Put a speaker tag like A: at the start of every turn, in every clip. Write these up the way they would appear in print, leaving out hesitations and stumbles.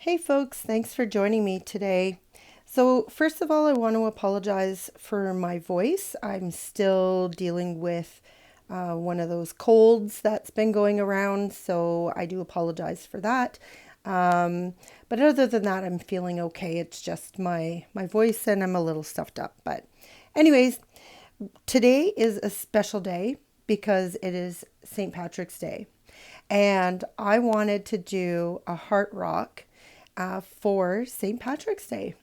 A: Hey folks, thanks for joining me today. So, first of all, I want to apologize for my voice. I'm still dealing with one of those colds that's been going around, so I do apologize for that. Um, but other than that, I'm feeling okay. It's just my voice and I'm a little stuffed up. But, anyways, today is a special day because it is St. Patrick's Day. And I wanted to do a heart rock for St. Patrick's Day.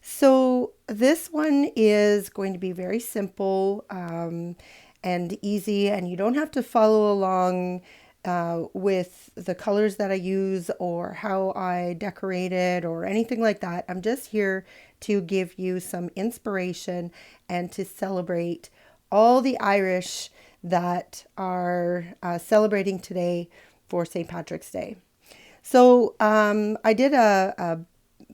A: So this one is going to be very simple and easy, and you don't have to follow along with the colors that I use or how I decorate it or anything like that. I'm just here to give you some inspiration and to celebrate all the Irish that are celebrating today for St. Patrick's Day. So I did a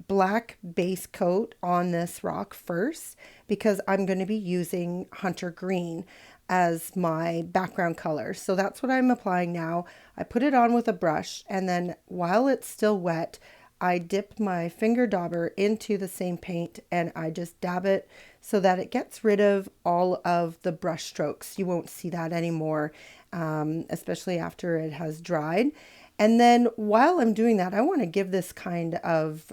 A: black base coat on this rock first because I'm going to be using hunter green as my background color. So that's what I'm applying now. I put it on with a brush, and then while it's still wet, I dip my finger dauber into the same paint and I just dab it so that it gets rid of all of the brush strokes. You won't see that anymore, especially after it has dried. And then while I'm doing that, I want to give this kind of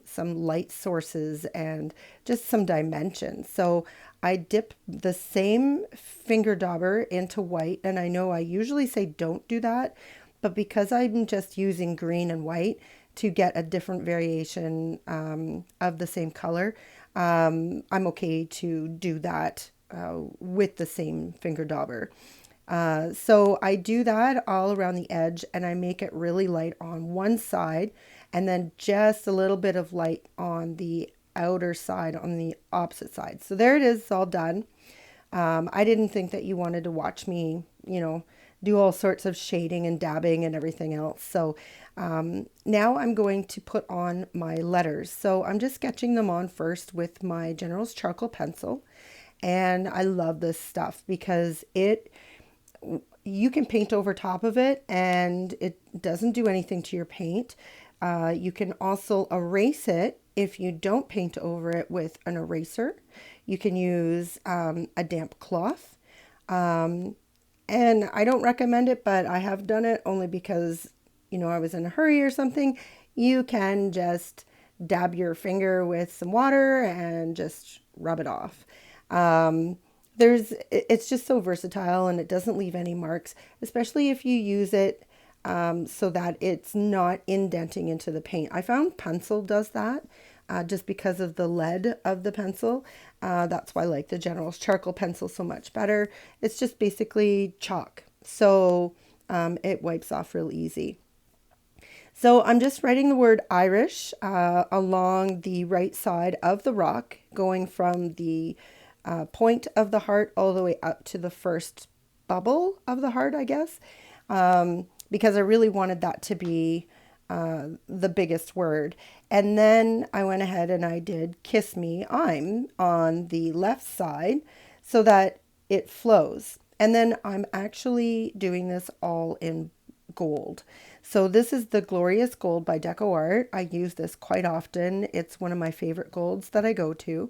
A: some light sources and just some dimension. So I dip the same finger dauber into white, and I know I usually say don't do that, but because I'm just using green and white to get a different variation of the same color, I'm okay to do that with the same finger dauber. So I do that all around the edge and I make it really light on one side and then just a little bit of light on the outer side on the opposite side. So there it is, it's all done. I didn't think that you wanted to watch me, do all sorts of shading and dabbing and everything else. So now I'm going to put on my letters. So I'm just sketching them on first with my General's charcoal pencil. And I love this stuff because you can paint over top of it and it doesn't do anything to your paint. You can also erase it if you don't paint over it with an eraser. You can use a damp cloth. And I don't recommend it, but I have done it only because, I was in a hurry or something. You can just dab your finger with some water and just rub it off. It's just so versatile and it doesn't leave any marks, especially if you use it so that it's not indenting into the paint. I found pencil does that just because of the lead of the pencil. That's why I like the General's charcoal pencil so much better. It's just basically chalk, so it wipes off real easy. So I'm just writing the word Irish along the right side of the rock, going from the point of the heart all the way up to the first bubble of the heart, I guess, because I really wanted that to be the biggest word. And then I went ahead and I did Kiss Me, I'm on the left side so that it flows. And then I'm actually doing this all in gold. So this is the Glorious Gold by DecoArt. I use this quite often. It's one of my favorite golds that I go to.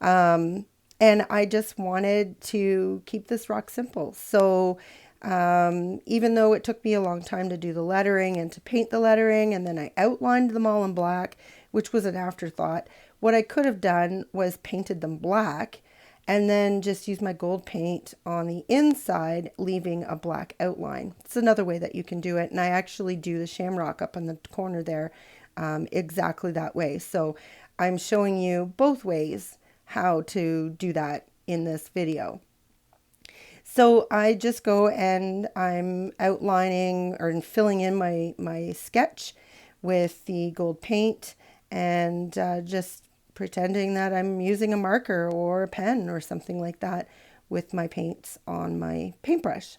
A: And I just wanted to keep this rock simple. So even though it took me a long time to do the lettering and to paint the lettering, and then I outlined them all in black, which was an afterthought, what I could have done was painted them black and then just use my gold paint on the inside, leaving a black outline. It's another way that you can do it. And I actually do the shamrock up in the corner there exactly that way. So I'm showing you both ways how to do that in this video. So I just go and I'm outlining or filling in my sketch with the gold paint and just pretending that I'm using a marker or a pen or something like that with my paints on my paintbrush.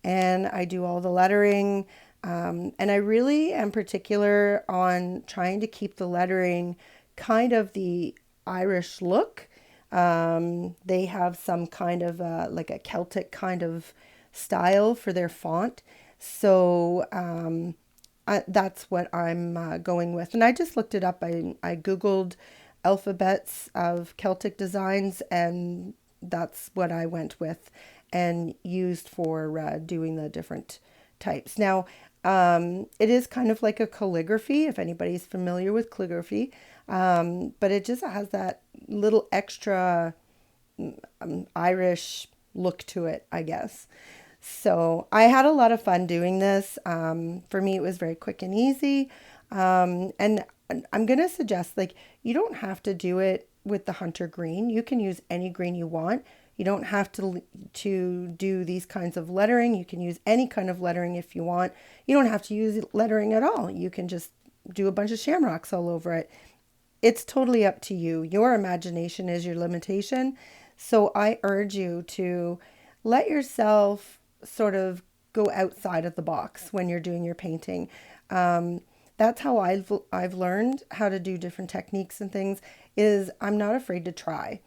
A: And I do all the lettering. And I really am particular on trying to keep the lettering kind of the Irish look. They have some kind of like a Celtic kind of style for their font. So that's what I'm going with. And I just looked it up. I Googled alphabets of Celtic designs, and that's what I went with and used for doing the different types. Now, it is kind of like a calligraphy, if anybody's familiar with calligraphy, but it just has that little extra Irish look to it, I guess. So I had a lot of fun doing this. For me, it was very quick and easy. And I'm going to suggest, like, you don't have to do it with the hunter green. You can use any green you want. You don't have to do these kinds of lettering. You can use any kind of lettering if you want. You don't have to use lettering at all. You can just do a bunch of shamrocks all over it. It's totally up to you. Your imagination is your limitation. So I urge you to let yourself sort of go outside of the box when you're doing your painting. That's how I've learned how to do different techniques and things, is I'm not afraid to try.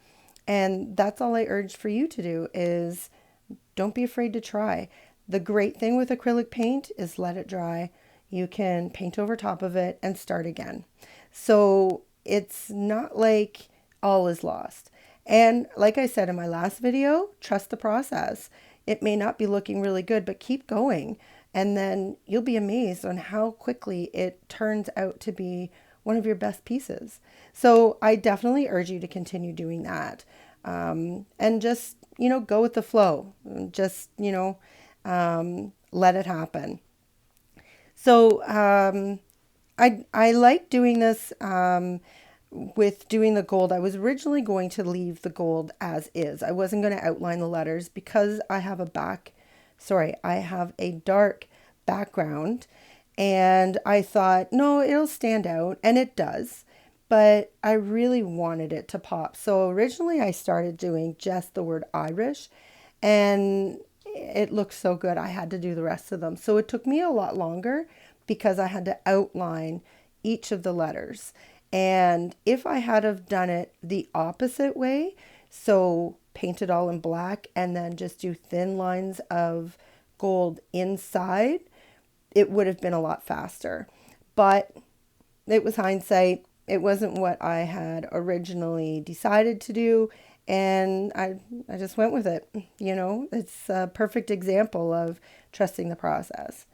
A: And that's all I urge for you to do, is don't be afraid to try. The great thing with acrylic paint is let it dry. You can paint over top of it and start again. So it's not like all is lost. And like I said in my last video, trust the process. It may not be looking really good, but keep going. And then you'll be amazed on how quickly it turns out to be one of your best pieces. So I definitely urge you to continue doing that. And just, go with the flow. Just, let it happen. So I like doing this with doing the gold. I was originally going to leave the gold as is. I wasn't going to outline the letters because I have a dark background, and I thought, no, it'll stand out, and it does, but I really wanted it to pop. So originally I started doing just the word Irish, and it looked so good I had to do the rest of them. So it took me a lot longer because I had to outline each of the letters. And if I had have done it the opposite way, so paint it all in black and then just do thin lines of gold inside, it would have been a lot faster. But it was hindsight. It wasn't what I had originally decided to do, and I just went with it. It's a perfect example of trusting the process.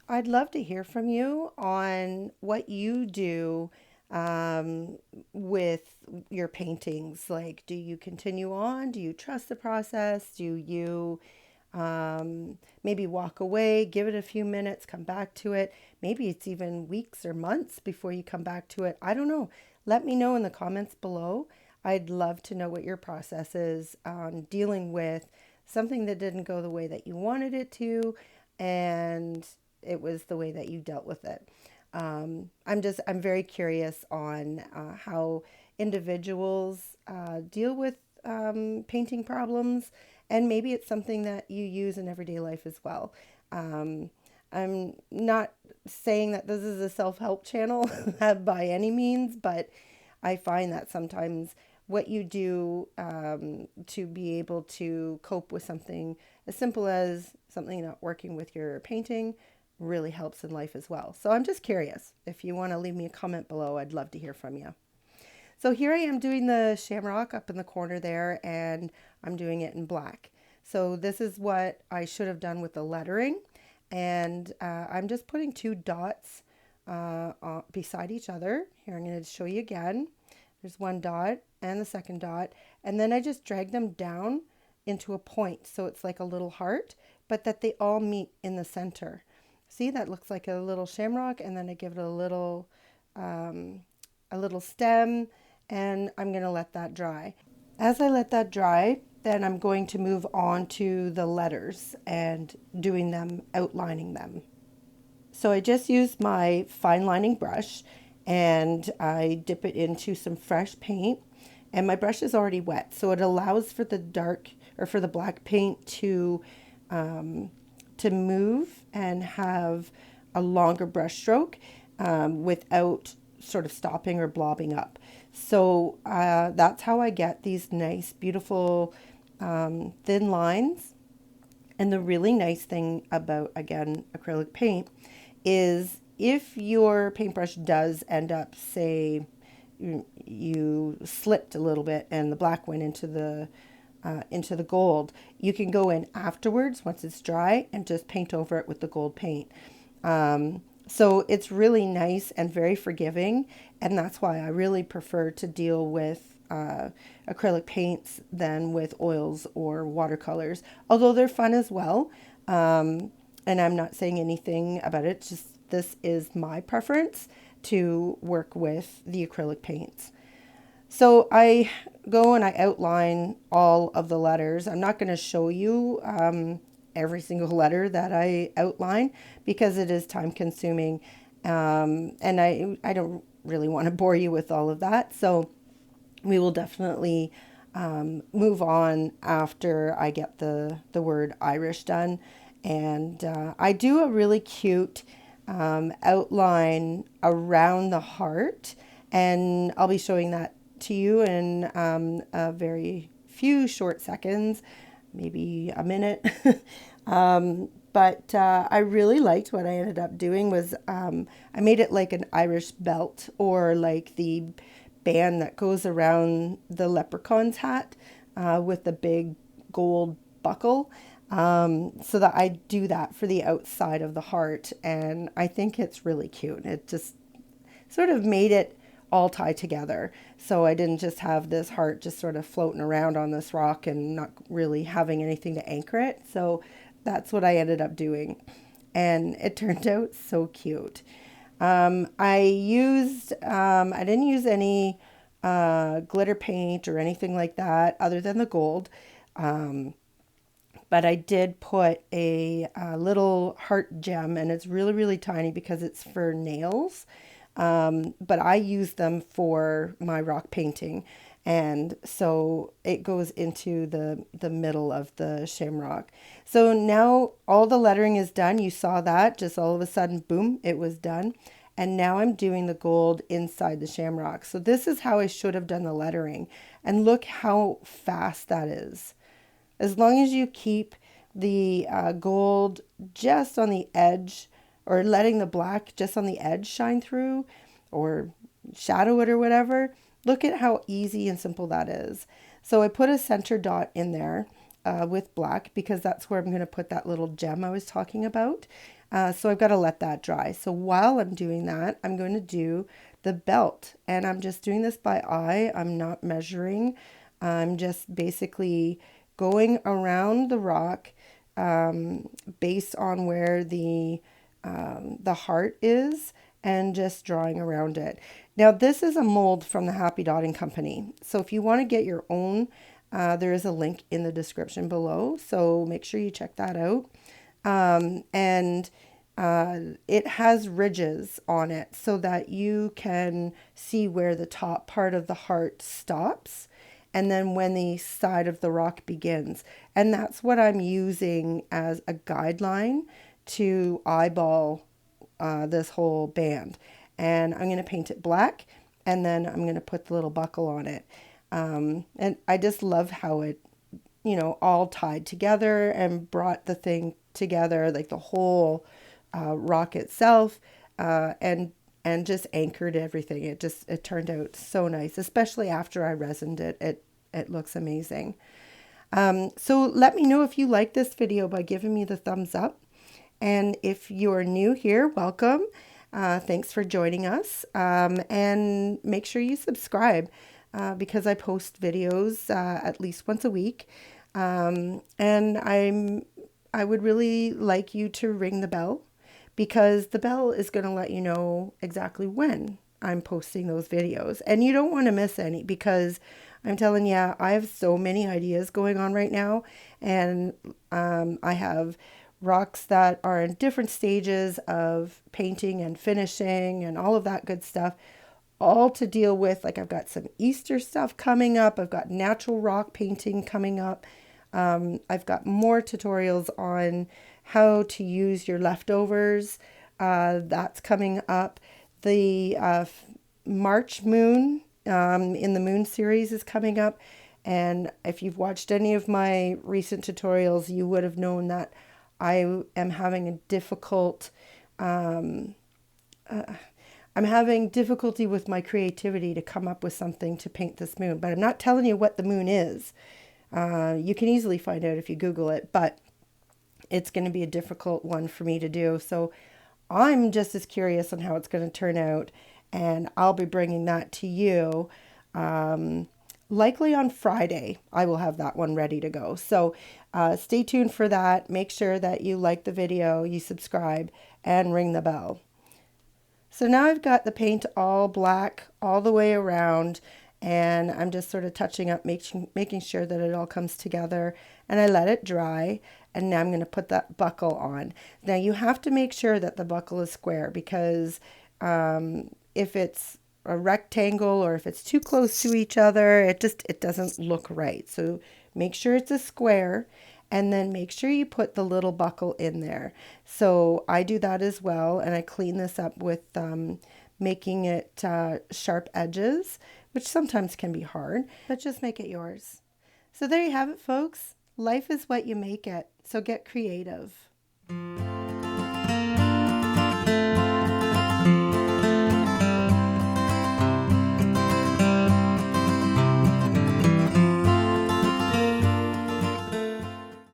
A: I'd love to hear from you on what you do with your paintings. Like, do you continue on? Do you trust the process? Do you maybe walk away, give it a few minutes, come back to it? Maybe it's even weeks or months before you come back to it. I don't know. Let me know in the comments below. I'd love to know what your process is on dealing with something that didn't go the way that you wanted it to, and it was the way that you dealt with it. I'm very curious on how individuals deal with painting problems, and maybe it's something that you use in everyday life as well. I'm not saying that this is a self-help channel by any means, but I find that sometimes what you do to be able to cope with something as simple as something not working with your painting really helps in life as well. So I'm just curious. If you want to leave me a comment below, I'd love to hear from you. So here I am doing the shamrock up in the corner there, and I'm doing it in black. So this is what I should have done with the lettering. And I'm just putting 2 dots beside each other. Here, I'm going to show you again. There's 1 dot and the second dot. And then I just drag them down into a point. So it's like a little heart, but that they all meet in the center. See, that looks like a little shamrock, and then I give it a little stem, and I'm going to let that dry. As I let that dry, then I'm going to move on to the letters and doing them, outlining them. So I just used my fine lining brush, and I dip it into some fresh paint, and my brush is already wet, so it allows for the black paint to move and have a longer brush stroke without sort of stopping or blobbing up. So that's how I get these nice, beautiful thin lines. And the really nice thing about, again, acrylic paint is if your paintbrush does end up, say, you slipped a little bit and the black went into the gold, you can go in afterwards once it's dry and just paint over it with the gold paint. So it's really nice and very forgiving, and that's why I really prefer to deal with acrylic paints than with oils or watercolors, although they're fun as well. And I'm not saying anything about it, just this is my preference to work with the acrylic paints. So I go and I outline all of the letters. I'm not going to show you every single letter that I outline because it is time consuming. And I don't really want to bore you with all of that. So we will definitely move on after I get the word Irish done. And I do a really cute outline around the heart. And I'll be showing that to you in a very few short seconds, maybe a minute. But I really liked what I ended up doing was I made it like an Irish belt, or like the band that goes around the leprechaun's hat with the big gold buckle. So that I do that for the outside of the heart, and I think it's really cute. It just sort of made it all tie together. So I didn't just have this heart just sort of floating around on this rock and not really having anything to anchor it. So that's what I ended up doing. And it turned out so cute. I didn't use any glitter paint or anything like that other than the gold. But I did put a little heart gem, and it's really, really tiny because it's for nails. But I use them for my rock painting. And so it goes into the middle of the shamrock. So now all the lettering is done. You saw that just all of a sudden, boom, it was done. And now I'm doing the gold inside the shamrock. So this is how I should have done the lettering. And look how fast that is. As long as you keep the gold just on the edge, or letting the black just on the edge shine through, or shadow it or whatever, look at how easy and simple that is. So I put a center dot in there with black because that's where I'm going to put that little gem I was talking about. So I've got to let that dry. So while I'm doing that, I'm going to do the belt, and I'm just doing this by eye. I'm not measuring. I'm just basically going around the rock based on where the heart is, and just drawing around it. Now this is a mold from the Happy Dotting Company. So if you want to get your own, there is a link in the description below. So make sure you check that out. And it has ridges on it so that you can see where the top part of the heart stops, and then when the side of the rock begins. And that's what I'm using as a guideline to eyeball this whole band. And I'm going to paint it black, and then I'm going to put the little buckle on it. And I just love how it, all tied together and brought the thing together, like the whole rock itself, and just anchored everything. It turned out so nice, especially after I resined it. It looks amazing. So let me know if you like this video by giving me the thumbs up. And if you're new here, welcome. Thanks for joining us. And make sure you subscribe because I post videos at least once a week. And I would really like you to ring the bell, because the bell is going to let you know exactly when I'm posting those videos. And you don't want to miss any, because I'm telling you, I have so many ideas going on right now. And I have rocks that are in different stages of painting and finishing and all of that good stuff, all to deal with. Like, I've got some Easter stuff coming up. I've got natural rock painting coming up. I've got more tutorials on how to use your leftovers. That's coming up. The March moon in the moon series is coming up. And if you've watched any of my recent tutorials, you would have known that I am having a difficult I'm having difficulty with my creativity to come up with something to paint this moon, but I'm not telling you what the moon is. You can easily find out if you Google it, but it's going to be a difficult one for me to do. So I'm just as curious on how it's going to turn out, and I'll be bringing that to you. Likely on Friday, I will have that one ready to go. So stay tuned for that. Make sure that you like the video, you subscribe, and ring the bell. So now I've got the paint all black all the way around, and I'm just sort of touching up, making sure that it all comes together, and I let it dry. And now I'm going to put that buckle on. Now you have to make sure that the buckle is square, because if it's a rectangle or if it's too close to each other, it doesn't look right. So make sure it's a square, and then make sure you put the little buckle in there. So I do that as well, and I clean this up with making it sharp edges, which sometimes can be hard, but just make it yours. So there you have it, folks. Life is what you make it, so get creative.